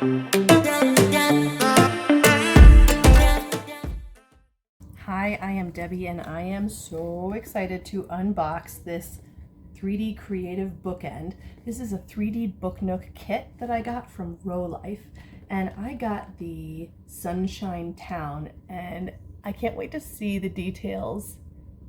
Hi, I am Debbie and I am so excited to unbox this 3D creative bookend. This is a 3D Book Nook Kit that I got from Rowood, and I got the Sunshine Town, and I can't wait to see the details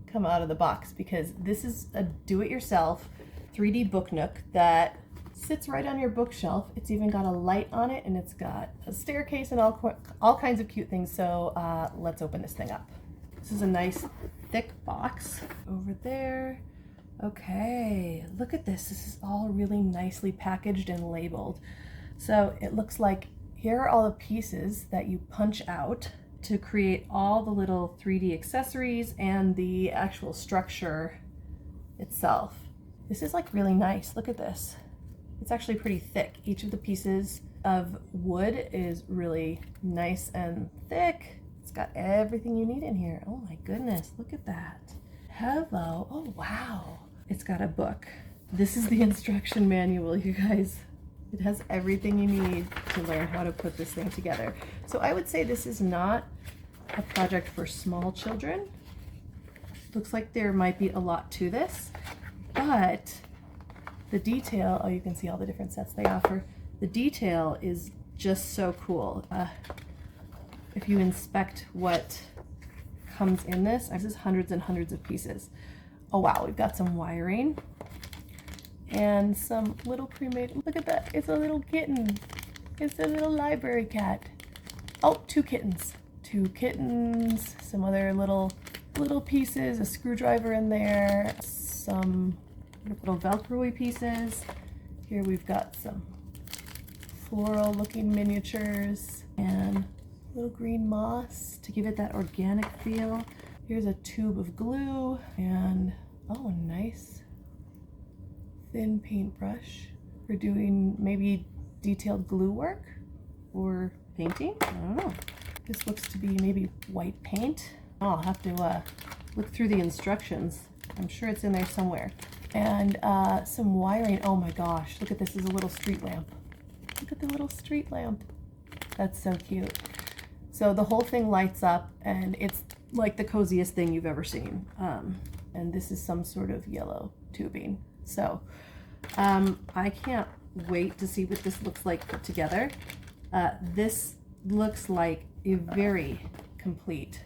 come out of the box because this is a do-it-yourself 3D book nook that sits right on your bookshelf. It's even got a light on it and it's got a staircase and all kinds of cute things. So let's open this thing up. This is a nice thick box over there. Okay, look at this. This is all really nicely packaged and labeled. So it looks like here are all the pieces that you punch out to create all the little 3D accessories and the actual structure itself. This is like really nice. Look at this. It's actually pretty thick. Each of the pieces of wood is really nice and thick. It's got everything you need in here. Oh my goodness, look at that. Hello, oh wow. It's got a book. This is the instruction manual, you guys. It has everything you need to learn how to put this thing together. So I would say this is not a project for small children. Looks like there might be a lot to this, but the detail, oh, you can see all the different sets they offer. The detail is just so cool. If you inspect what comes in this is hundreds and hundreds of pieces. Oh wow, we've got some wiring and some little pre-made, look at that, it's a little kitten. It's a little library cat. Oh, two kittens, some other little pieces, a screwdriver in there, some little Velcro-y pieces. Here we've got some floral looking miniatures and little green moss to give it that organic feel. Here's a tube of glue and oh, a nice thin paintbrush for doing maybe detailed glue work or painting. I don't know. This looks to be maybe white paint. Oh, I'll have to look through the instructions. I'm sure it's in there somewhere. And some wiring. Oh my gosh, look at this. Is a little street lamp. Look at the little street lamp. That's so cute. So the whole thing lights up and it's like the coziest thing you've ever seen. And this is some sort of yellow tubing. So I can't wait to see what this looks like put together. This looks like a very complete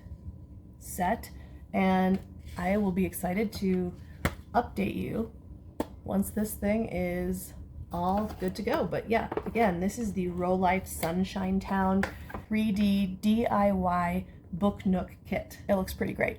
set, and I will be excited to update you once this thing is all good to go. But yeah, again, this is the Rowood Sunshine Town 3D DIY Book Nook Kit. It looks pretty great.